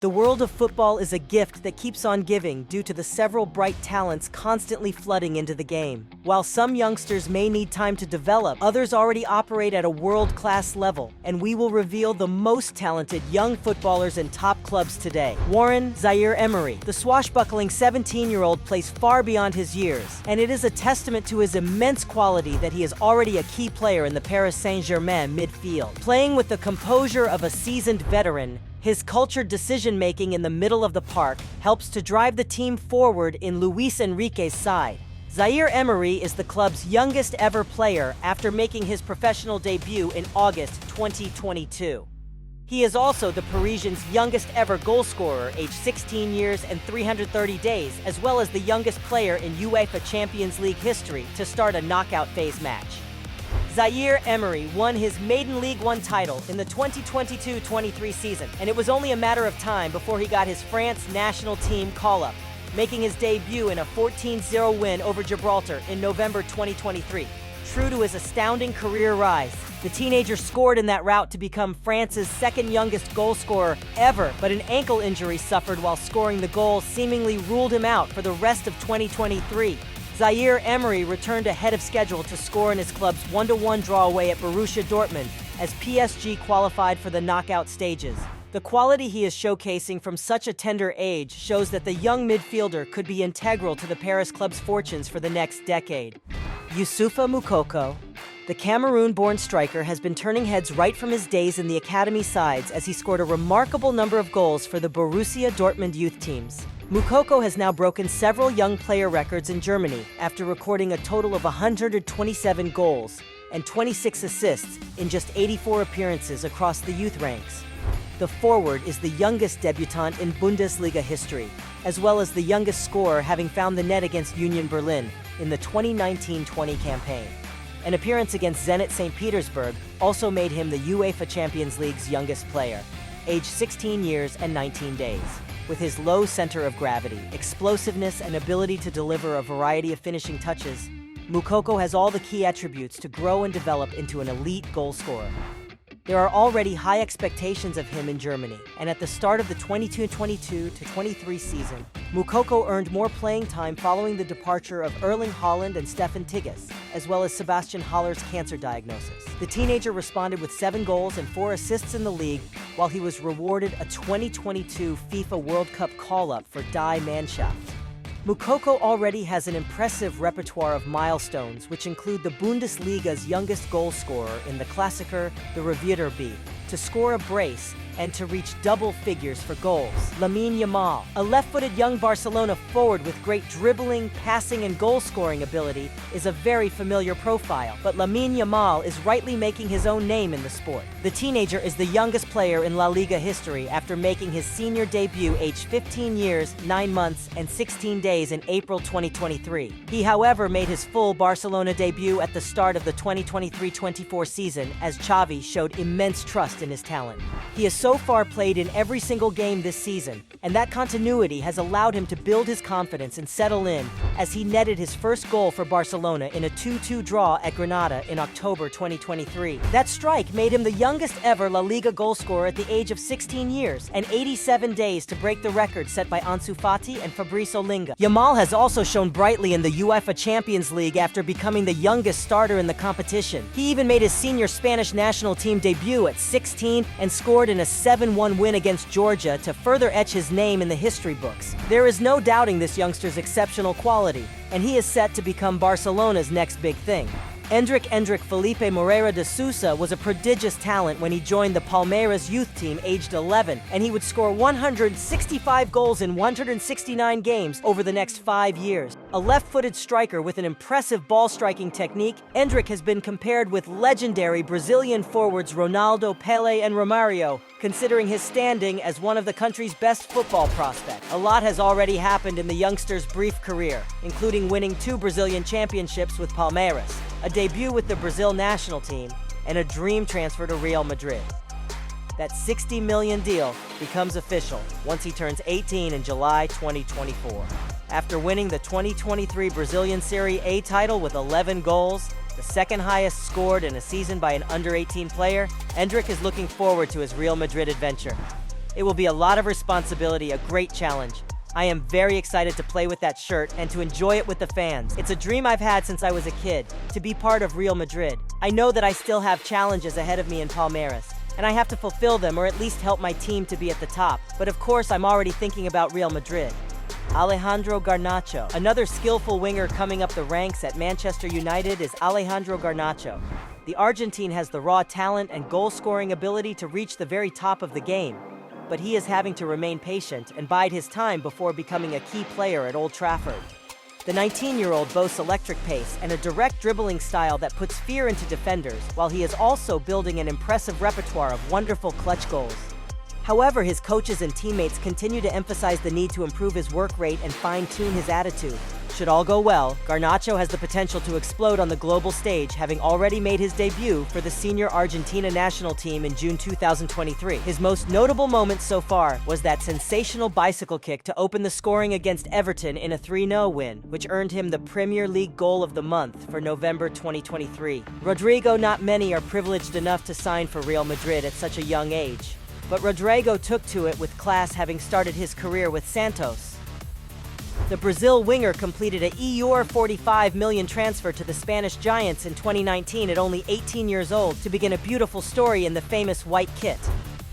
The world of football is a gift that keeps on giving due to the several bright talents constantly flooding into the game. While some youngsters may need time to develop, others already operate at a world-class level, and we will reveal the most talented young footballers in top clubs today. Warren Zaire-Emery, the swashbuckling 17-year-old, plays far beyond his years, and it is a testament to his immense quality that he is already a key player in the Paris Saint-Germain midfield. Playing with the composure of a seasoned veteran, his cultured decision-making in the middle of the park helps to drive the team forward in Luis Enrique's side. Zaire-Emery is the club's youngest ever player after making his professional debut in August 2022. He is also the Parisians' youngest ever goalscorer, aged 16 years and 330 days, as well as the youngest player in UEFA Champions League history to start a knockout phase match. Zaire-Emery won his maiden League One title in the 2022-23 season, and it was only a matter of time before he got his France national team call-up, making his debut in a 14-0 win over Gibraltar in November 2023. True to his astounding career rise, the teenager scored in that rout to become France's second youngest goal scorer ever, but an ankle injury suffered while scoring the goal seemingly ruled him out for the rest of 2023. Zaire-Emery returned ahead of schedule to score in his club's 1-1 draw away at Borussia Dortmund as PSG qualified for the knockout stages. The quality he is showcasing from such a tender age shows that the young midfielder could be integral to the Paris club's fortunes for the next decade. Youssoufa Moukoko, the Cameroon-born striker, has been turning heads right from his days in the academy sides as he scored a remarkable number of goals for the Borussia Dortmund youth teams. Moukoko has now broken several young player records in Germany after recording a total of 127 goals and 26 assists in just 84 appearances across the youth ranks. The forward is the youngest debutant in Bundesliga history, as well as the youngest scorer, having found the net against Union Berlin in the 2019-20 campaign. An appearance against Zenit St. Petersburg also made him the UEFA Champions League's youngest player, aged 16 years and 19 days. With his low center of gravity, explosiveness, and ability to deliver a variety of finishing touches, Moukoko has all the key attributes to grow and develop into an elite goal scorer. There are already high expectations of him in Germany, and at the start of the 22-23 season, Moukoko earned more playing time following the departure of Erling Haaland and Stefan Tigges, as well as Sebastian Haller's cancer diagnosis. The teenager responded with 7 goals and 4 assists in the league, while he was rewarded a 2022 FIFA World Cup call-up for Die Mannschaft. Moukoko already has an impressive repertoire of milestones, which include the Bundesliga's youngest goal scorer in the Klassiker, the Revierderby, to score a brace, and to reach double figures for goals. Lamine Yamal, a left-footed young Barcelona forward with great dribbling, passing, and goal-scoring ability, is a very familiar profile, but Lamine Yamal is rightly making his own name in the sport. The teenager is the youngest player in La Liga history after making his senior debut aged 15 years, 9 months, and 16 days in April 2023. He, however, made his full Barcelona debut at the start of the 2023-24 season as Xavi showed immense trust in his talent. He has so far played in every single game this season, and that continuity has allowed him to build his confidence and settle in as he netted his first goal for Barcelona in a 2-2 draw at Granada in October 2023. That strike made him the youngest ever La Liga goalscorer at the age of 16 years and 87 days to break the record set by Ansu Fati and Fabrice Olinga. Yamal has also shone brightly in the UEFA Champions League after becoming the youngest starter in the competition. He even made his senior Spanish national team debut at 16 and scored in a 7-1 win against Georgia to further etch his name in the history books. There is no doubting this youngster's exceptional quality, and he is set to become Barcelona's next big thing. Endrick Felipe Moreira de Sousa was a prodigious talent when he joined the Palmeiras youth team aged 11, and he would score 165 goals in 169 games over the next 5 years. A left-footed striker with an impressive ball-striking technique, Endrick has been compared with legendary Brazilian forwards Ronaldo, Pelé, and Romario, considering his standing as one of the country's best football prospects. A lot has already happened in the youngster's brief career, including winning 2 Brazilian championships with Palmeiras, a debut with the Brazil national team, and a dream transfer to Real Madrid. That $60 million deal becomes official once he turns 18 in July 2024. After winning the 2023 Brazilian Serie A title with 11 goals, the second highest scored in a season by an under-18 player, Endrick is looking forward to his Real Madrid adventure. It will be a lot of responsibility, a great challenge. I am very excited to play with that shirt and to enjoy it with the fans. It's a dream I've had since I was a kid, to be part of Real Madrid. I know that I still have challenges ahead of me in Palmeiras, and I have to fulfill them or at least help my team to be at the top. But of course, I'm already thinking about Real Madrid. Alejandro Garnacho. Another skillful winger coming up the ranks at Manchester United is Alejandro Garnacho. The Argentine has the raw talent and goal-scoring ability to reach the very top of the game, but he is having to remain patient and bide his time before becoming a key player at Old Trafford. The 19-year-old boasts electric pace and a direct dribbling style that puts fear into defenders, while he is also building an impressive repertoire of wonderful clutch goals. However, his coaches and teammates continue to emphasize the need to improve his work rate and fine-tune his attitude. Should all go well, Garnacho has the potential to explode on the global stage, having already made his debut for the senior Argentina national team in June 2023. His most notable moment so far was that sensational bicycle kick to open the scoring against Everton in a 3-0 win, which earned him the Premier League Goal of the Month for November 2023. Rodrigo, not many are privileged enough to sign for Real Madrid at such a young age, but Rodrigo took to it with class, having started his career with Santos. The Brazil winger completed a €45 million transfer to the Spanish Giants in 2019 at only 18 years old to begin a beautiful story in the famous white kit.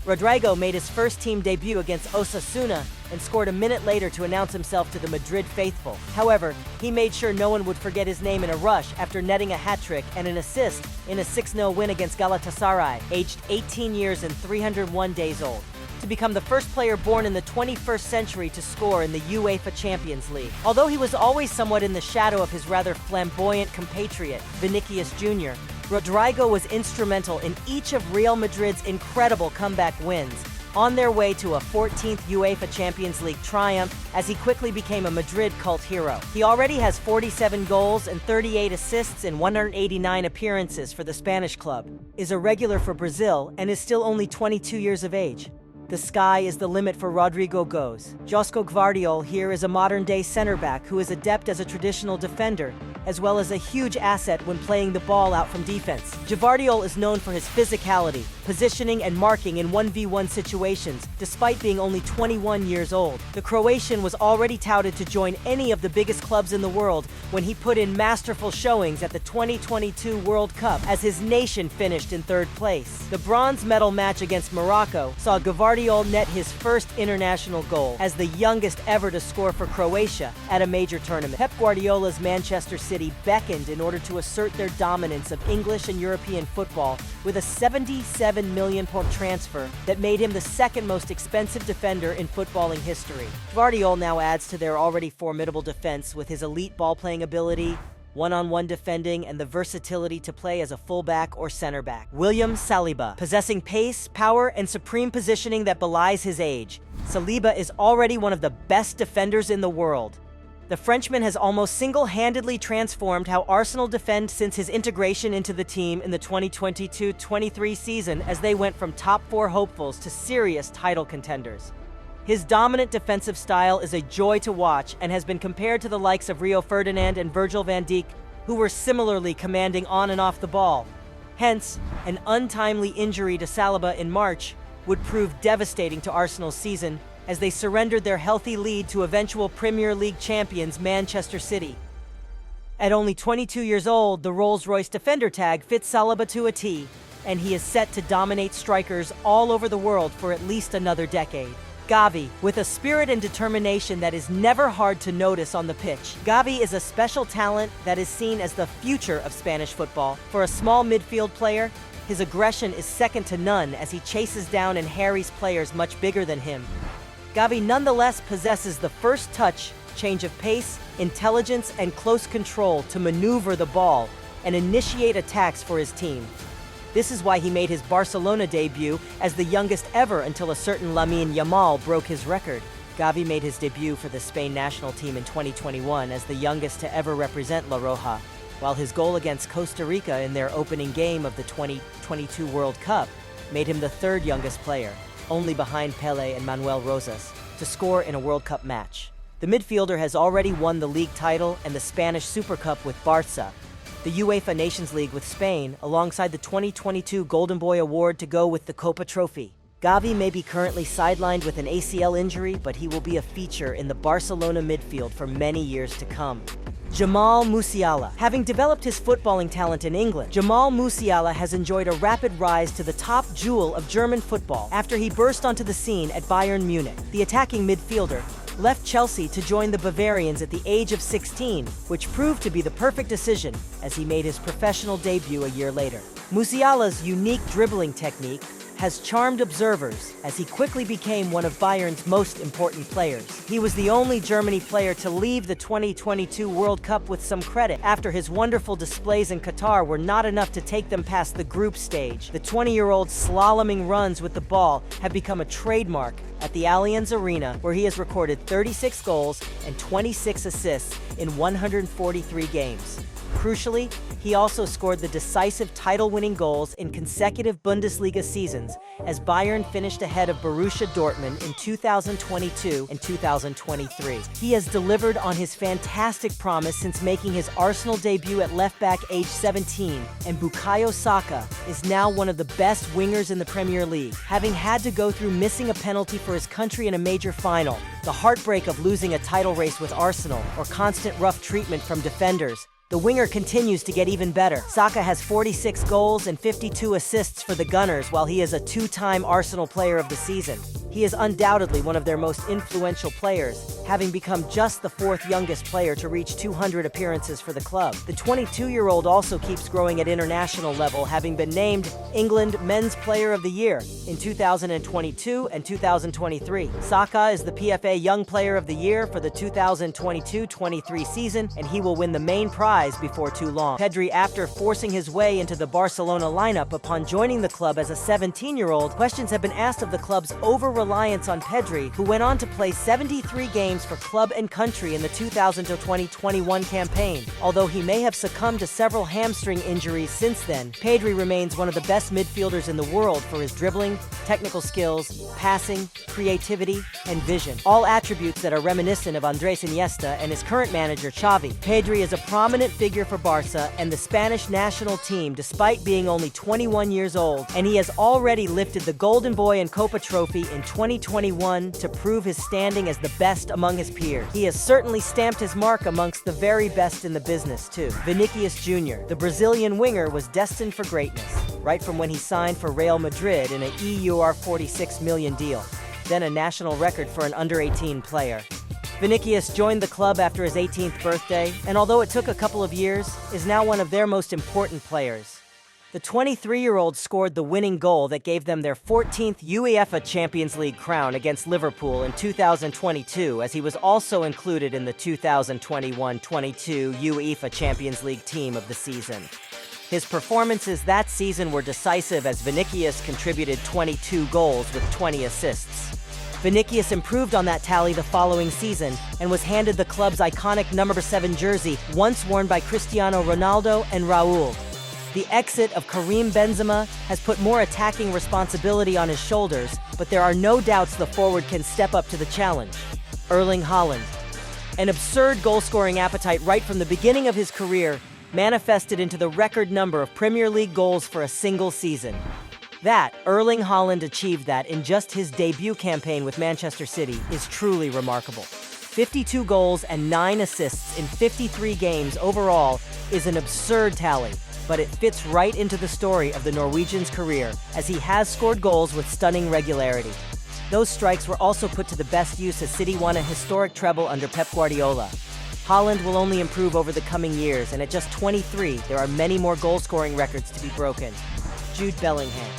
Rodrigo made his first team debut against Osasuna and scored a minute later to announce himself to the Madrid faithful. However, he made sure no one would forget his name in a rush after netting a hat-trick and an assist in a 6-0 win against Galatasaray, aged 18 years and 301 days old, to become the first player born in the 21st century to score in the UEFA Champions League. Although he was always somewhat in the shadow of his rather flamboyant compatriot, Vinicius Jr., Rodrigo was instrumental in each of Real Madrid's incredible comeback wins, on their way to a 14th UEFA Champions League triumph as he quickly became a Madrid cult hero. He already has 47 goals and 38 assists in 189 appearances for the Spanish club, is a regular for Brazil, and is still only 22 years of age. The sky is the limit for Rodrigo goes. Josko Gvardiol here is a modern-day center-back who is adept as a traditional defender, as well as a huge asset when playing the ball out from defense. Gvardiol is known for his physicality, positioning and marking in 1v1 situations, despite being only 21 years old. The Croatian was already touted to join any of the biggest clubs in the world when he put in masterful showings at the 2022 World Cup as his nation finished in third place. The bronze medal match against Morocco saw Gvardiol net his first international goal as the youngest ever to score for Croatia at a major tournament. Pep Guardiola's Manchester City beckoned in order to assert their dominance of English and European football with a £77 million transfer that made him the second most expensive defender in footballing history. Gvardiol now adds to their already formidable defense with his elite ball-playing ability, one-on-one defending, and the versatility to play as a fullback or center-back. William Saliba, possessing pace, power, and supreme positioning that belies his age, Saliba is already one of the best defenders in the world. The Frenchman has almost single-handedly transformed how Arsenal defend since his integration into the team in the 2022-23 season, as they went from top 4 hopefuls to serious title contenders. His dominant defensive style is a joy to watch and has been compared to the likes of Rio Ferdinand and Virgil van Dijk, who were similarly commanding on and off the ball. Hence, an untimely injury to Saliba in March would prove devastating to Arsenal's season, as they surrendered their healthy lead to eventual Premier League champions Manchester City. At only 22 years old, the Rolls-Royce defender tag fits Saliba to a T, and he is set to dominate strikers all over the world for at least another decade. Gavi, with a spirit and determination that is never hard to notice on the pitch. Gavi is a special talent that is seen as the future of Spanish football. For a small midfield player, his aggression is second to none as he chases down and harries players much bigger than him. Gavi nonetheless possesses the first touch, change of pace, intelligence, and close control to maneuver the ball and initiate attacks for his team. This is why he made his Barcelona debut as the youngest ever until a certain Lamine Yamal broke his record. Gavi made his debut for the Spain national team in 2021 as the youngest to ever represent La Roja, while his goal against Costa Rica in their opening game of the 2022 World Cup made him the third youngest player, only behind Pelé and Manuel Rosas, to score in a World Cup match. The midfielder has already won the league title and the Spanish Super Cup with Barca, the UEFA Nations League with Spain, alongside the 2022 Golden Boy Award to go with the Copa Trophy. Gavi may be currently sidelined with an ACL injury, but he will be a feature in the Barcelona midfield for many years to come. Jamal Musiala. Having developed his footballing talent in England, Jamal Musiala has enjoyed a rapid rise to the top jewel of German football after he burst onto the scene at Bayern Munich. The attacking midfielder left Chelsea to join the Bavarians at the age of 16, which proved to be the perfect decision as he made his professional debut a year later. Musiala's unique dribbling technique has charmed observers as he quickly became one of Bayern's most important players. He was the only Germany player to leave the 2022 World Cup with some credit after his wonderful displays in Qatar were not enough to take them past the group stage. The 20-year-old's slaloming runs with the ball have become a trademark at the Allianz Arena, where he has recorded 36 goals and 26 assists in 143 games. Crucially, he also scored the decisive title-winning goals in consecutive Bundesliga seasons as Bayern finished ahead of Borussia Dortmund in 2022 and 2023. He has delivered on his fantastic promise since making his Arsenal debut at left-back age 17, and Bukayo Saka is now one of the best wingers in the Premier League, having had to go through missing a penalty for his country in a major final, the heartbreak of losing a title race with Arsenal, or constant rough treatment from defenders. The winger continues to get even better. Saka has 46 goals and 52 assists for the Gunners, while he is a two-time Arsenal Player of the Season. He is undoubtedly one of their most influential players, having become just the fourth youngest player to reach 200 appearances for the club. The 22-year-old also keeps growing at international level, having been named England Men's Player of the Year in 2022 and 2023. Saka is the PFA Young Player of the Year for the 2022-23 season, and he will win the main prize before too long. Pedri, after forcing his way into the Barcelona lineup upon joining the club as a 17-year-old, questions have been asked of the club's over-reliance on Pedri, who went on to play 73 games for club and country in the 2020-21 campaign. Although he may have succumbed to several hamstring injuries since then, Pedri remains one of the best midfielders in the world for his dribbling, technical skills, passing, creativity, and vision. All attributes that are reminiscent of Andres Iniesta and his current manager Xavi. Pedri is a prominent figure for Barca and the Spanish national team despite being only 21 years old, and he has already lifted the Golden Boy and Copa trophy in 2021 to prove his standing as the best among his peers. He has certainly stamped his mark amongst the very best in the business too. Vinicius Jr., the Brazilian winger, was destined for greatness, right from when he signed for Real Madrid in an EUR 46 million deal, then a national record for an under-18 player. Vinicius joined the club after his 18th birthday, and although it took a couple of years, is now one of their most important players. The 23-year-old scored the winning goal that gave them their 14th UEFA Champions League crown against Liverpool in 2022, as he was also included in the 2021-22 UEFA Champions League team of the season. His performances that season were decisive as Vinicius contributed 22 goals with 20 assists. Vinicius improved on that tally the following season and was handed the club's iconic number 7 jersey, once worn by Cristiano Ronaldo and Raul. The exit of Karim Benzema has put more attacking responsibility on his shoulders, but there are no doubts the forward can step up to the challenge. Erling Haaland. An absurd goal-scoring appetite right from the beginning of his career manifested into the record number of Premier League goals for a single season. Erling Haaland achieved that in just his debut campaign with Manchester City is truly remarkable. 52 goals and 9 assists in 53 games overall is an absurd tally, but it fits right into the story of the Norwegian's career, as he has scored goals with stunning regularity. Those strikes were also put to the best use as City won a historic treble under Pep Guardiola. Haaland will only improve over the coming years, and at just 23, there are many more goal-scoring records to be broken. Jude Bellingham.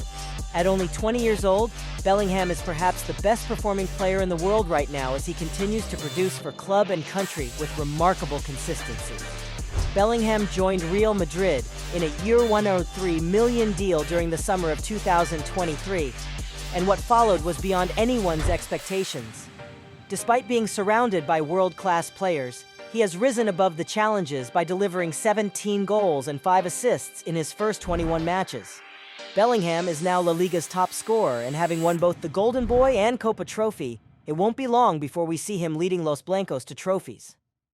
At only 20 years old, Bellingham is perhaps the best-performing player in the world right now as he continues to produce for club and country with remarkable consistency. Bellingham joined Real Madrid in a year 103 million deal during the summer of 2023, and what followed was beyond anyone's expectations. Despite being surrounded by world-class players, he has risen above the challenges by delivering 17 goals and 5 assists in his first 21 matches. Bellingham is now La Liga's top scorer, and having won both the Golden Boy and Copa trophy, it won't be long before we see him leading Los Blancos to trophies.